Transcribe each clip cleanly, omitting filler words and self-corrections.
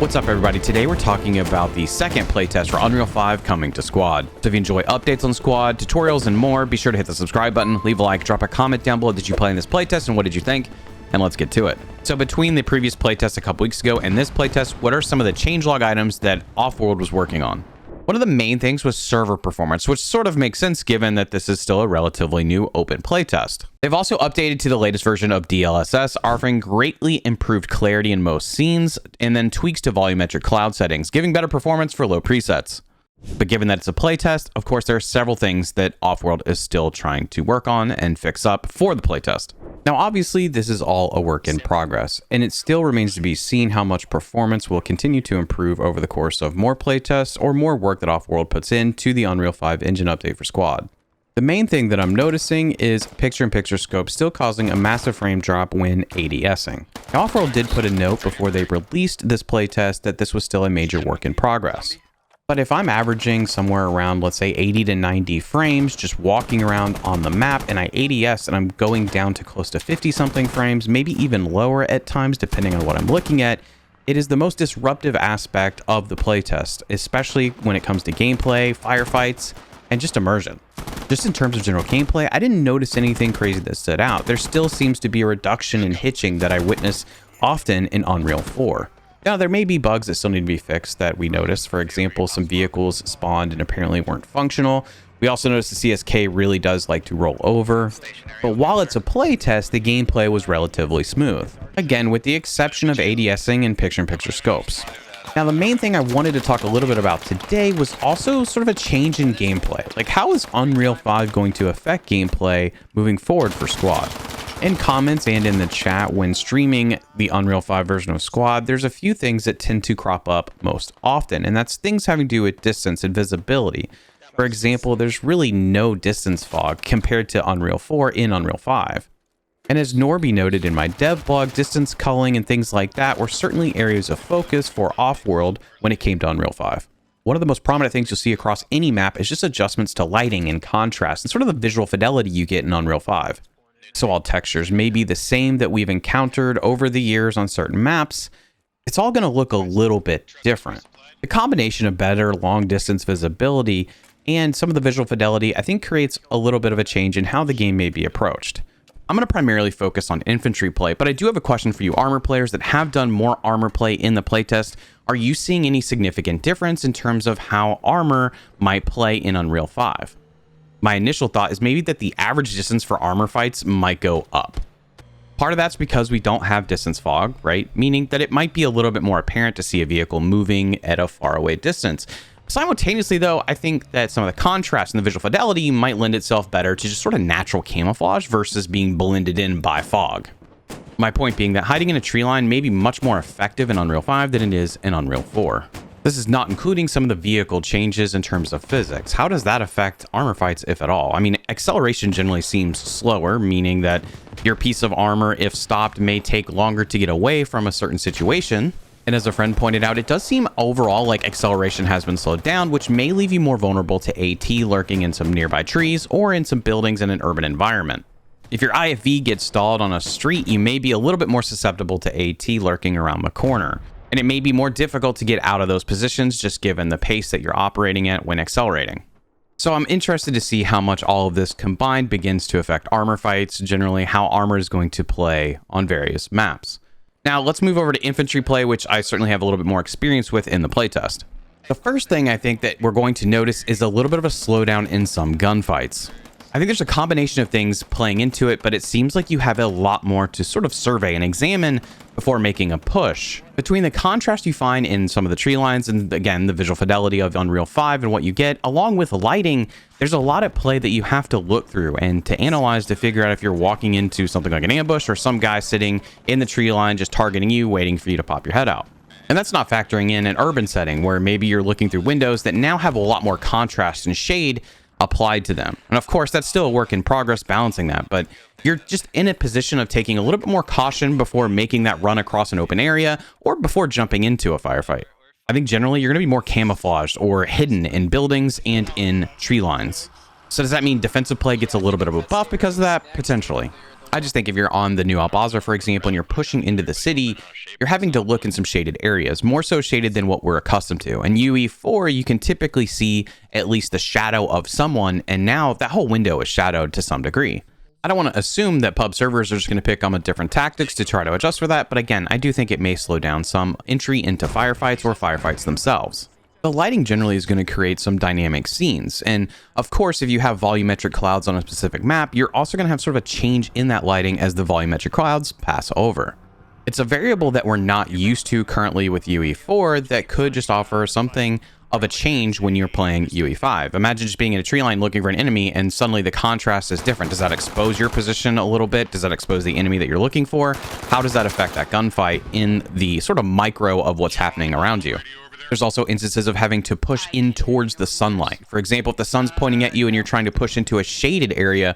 What's up, everybody? Today we're talking about the second playtest for Unreal 5 coming to Squad. So if you enjoy updates on Squad, tutorials, and more, be sure to hit the subscribe button, leave a like, drop a comment down below. Did you play in this playtest and what did you think? And let's get to it. So between the previous playtest a couple weeks ago and this playtest, what are some of the changelog items that Offworld was working on? One of the main things was server performance, which sort of makes sense given that this is still a relatively new open playtest. They've also updated to the latest version of DLSS, offering greatly improved clarity in most scenes, and then tweaks to volumetric cloud settings, giving better performance for low presets. But given that it's a playtest, of course, there are several things that Offworld is still trying to work on and fix up for the playtest. Now, obviously, this is all a work in progress, and it still remains to be seen how much performance will continue to improve over the course of more playtests or more work that Offworld puts into the Unreal 5 engine update for Squad. The main thing that I'm noticing is picture-in-picture scope still causing a massive frame drop when ADSing. Now, Offworld did put a note before they released this playtest that this was still a major work in progress. But if I'm averaging somewhere around, let's say 80 to 90 frames, just walking around on the map, and I ADS and I'm going down to close to 50 something frames, maybe even lower at times, depending on what I'm looking at, it is the most disruptive aspect of the playtest, especially when it comes to gameplay, firefights, and just immersion. Just in terms of general gameplay, I didn't notice anything crazy that stood out. There still seems to be a reduction in hitching that I witness often in Unreal 4. Now, there may be bugs that still need to be fixed that we noticed. For example, some vehicles spawned and apparently weren't functional. We also noticed the CSK really does like to roll over. But while it's a playtest, the gameplay was relatively smooth. Again, with the exception of ADSing and picture-in-picture scopes. Now, the main thing I wanted to talk a little bit about today was also sort of a change in gameplay. Like, how is Unreal 5 going to affect gameplay moving forward for Squad? In comments and in the chat when streaming the Unreal 5 version of Squad, there's a few things that tend to crop up most often, and that's things having to do with distance and visibility. For example, there's really no distance fog compared to Unreal 4 in Unreal 5. And as Norby noted in my dev blog, distance culling and things like that were certainly areas of focus for Offworld when it came to Unreal 5. One of the most prominent things you'll see across any map is just adjustments to lighting and contrast and sort of the visual fidelity you get in Unreal 5. So all textures may be the same that we've encountered over the years on certain maps, it's all going to look a little bit different. The combination of better long distance visibility and some of the visual fidelity, I think, creates a little bit of a change in how the game may be approached. I'm going to primarily focus on infantry play, but I do have a question for you armor players that have done more armor play in the playtest. Are you seeing any significant difference in terms of how armor might play in Unreal 5? My initial thought is maybe that the average distance for armor fights might go up. Part of that's because we don't have distance fog, right? Meaning that it might be a little bit more apparent to see a vehicle moving at a faraway distance. Simultaneously, though, I think that some of the contrast and the visual fidelity might lend itself better to just sort of natural camouflage versus being blended in by fog. My point being that hiding in a tree line may be much more effective in Unreal 5 than it is in Unreal 4. This is not including some of the vehicle changes in terms of physics. How does that affect armor fights, if at all? I mean, acceleration generally seems slower, meaning that your piece of armor, if stopped, may take longer to get away from a certain situation. And as a friend pointed out, it does seem overall like acceleration has been slowed down, which may leave you more vulnerable to AT lurking in some nearby trees or in some buildings in an urban environment. If your IFV gets stalled on a street, you may be a little bit more susceptible to AT lurking around the corner. And it may be more difficult to get out of those positions just given the pace that you're operating at when accelerating. So I'm interested to see how much all of this combined begins to affect armor fights, generally how armor is going to play on various maps. Now let's move over to infantry play, which I certainly have a little bit more experience with in the playtest. The first thing I think that we're going to notice is a little bit of a slowdown in some gunfights. I think there's a combination of things playing into it, but it seems like you have a lot more to sort of survey and examine before making a push. Between the contrast you find in some of the tree lines and, again, the visual fidelity of Unreal 5 and what you get, along with lighting, there's a lot at play that you have to look through and to analyze to figure out if you're walking into something like an ambush or some guy sitting in the tree line just targeting you, waiting for you to pop your head out. And that's not factoring in an urban setting where maybe you're looking through windows that now have a lot more contrast and shade applied to them. And of course, that's still a work in progress balancing that, but you're just in a position of taking a little bit more caution before making that run across an open area or before jumping into a firefight. I think generally you're going to be more camouflaged or hidden in buildings and in tree lines. So does that mean defensive play gets a little bit of a buff because of that? Potentially. I just think if you're on the new Al-Bazar, for example, and you're pushing into the city, you're having to look in some shaded areas, more so shaded than what we're accustomed to. And UE4, you can typically see at least the shadow of someone, and now that whole window is shadowed to some degree. I don't want to assume that pub servers are just going to pick on different tactics to try to adjust for that, but again, I do think it may slow down some entry into firefights or firefights themselves. The lighting generally is going to create some dynamic scenes. And of course, if you have volumetric clouds on a specific map, you're also going to have sort of a change in that lighting as the volumetric clouds pass over. It's a variable that we're not used to currently with UE4 that could just offer something of a change when you're playing UE5. Imagine just being in a tree line looking for an enemy and suddenly the contrast is different. Does that expose your position a little bit? Does that expose the enemy that you're looking for? How does that affect that gunfight in the sort of micro of what's happening around you? There's also instances of having to push in towards the sunlight. For example, if the sun's pointing at you and you're trying to push into a shaded area,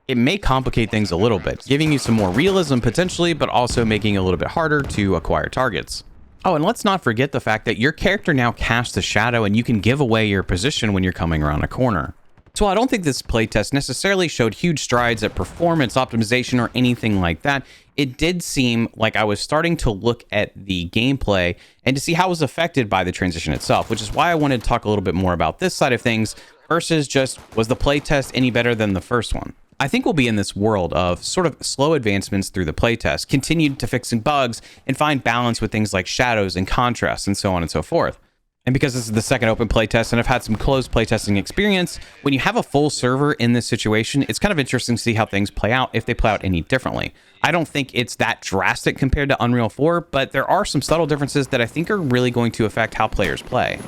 it may complicate things a little bit, giving you some more realism potentially, but also making it a little bit harder to acquire targets. Oh, and let's not forget the fact that your character now casts a shadow and you can give away your position when you're coming around a corner. So I don't think this playtest necessarily showed huge strides at performance optimization or anything like that. It did seem like I was starting to look at the gameplay and to see how it was affected by the transition itself, which is why I wanted to talk a little bit more about this side of things versus just, was the playtest any better than the first one? I think we'll be in this world of sort of slow advancements through the playtest, continued to fixing bugs and find balance with things like shadows and contrast and so on and so forth. And because this is the second open playtest and I've had some closed playtesting experience, when you have a full server in this situation, it's kind of interesting to see how things play out, if they play out any differently. I don't think it's that drastic compared to Unreal 4, but there are some subtle differences that I think are really going to affect how players play.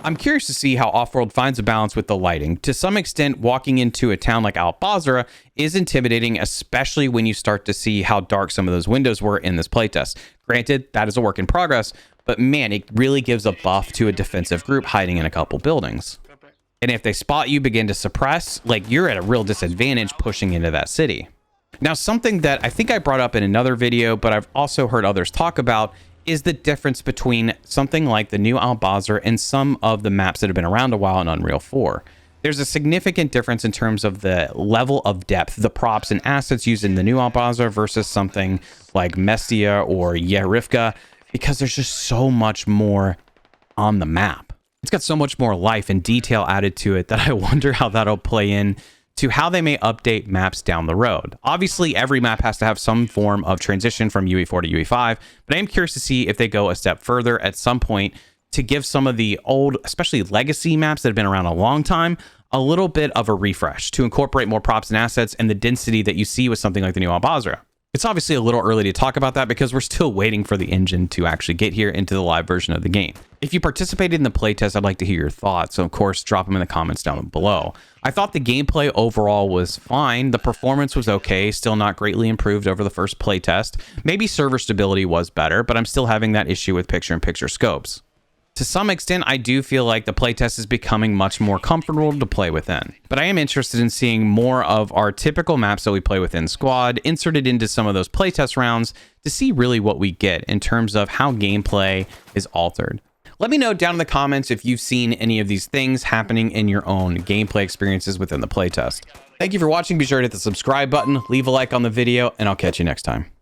I'm curious to see how Offworld finds a balance with the lighting. To some extent, walking into a town like Al-Bazra is intimidating, especially when you start to see how dark some of those windows were in this playtest. Granted, that is a work in progress, but man, it really gives a buff to a defensive group hiding in a couple buildings. And if they spot you, begin to suppress, like you're at a real disadvantage pushing into that city. Now, something that I think I brought up in another video, but I've also heard others talk about, is the difference between something like the new Al-Bazar and some of the maps that have been around a while in Unreal 4. There's a significant difference in terms of the level of depth, the props and assets used in the new Al-Bazar versus something like Mestia or Yerifka, because there's just so much more on the map. It's got so much more life and detail added to it that I wonder how that'll play in to how they may update maps down the road. Obviously, every map has to have some form of transition from UE4 to UE5, but I am curious to see if they go a step further at some point to give some of the old, especially legacy maps that have been around a long time, a little bit of a refresh to incorporate more props and assets and the density that you see with something like the new Al-Bazra. It's obviously a little early to talk about that because we're still waiting for the engine to actually get here into the live version of the game. If you participated in the playtest, I'd like to hear your thoughts. So of course, drop them in the comments down below. I thought the gameplay overall was fine. The performance was okay, still not greatly improved over the first playtest. Maybe server stability was better, but I'm still having that issue with picture-in-picture scopes. To some extent, I do feel like the playtest is becoming much more comfortable to play within. But I am interested in seeing more of our typical maps that we play within Squad inserted into some of those playtest rounds to see really what we get in terms of how gameplay is altered. Let me know down in the comments if you've seen any of these things happening in your own gameplay experiences within the playtest. Thank you for watching. Be sure to hit the subscribe button, leave a like on the video, and I'll catch you next time.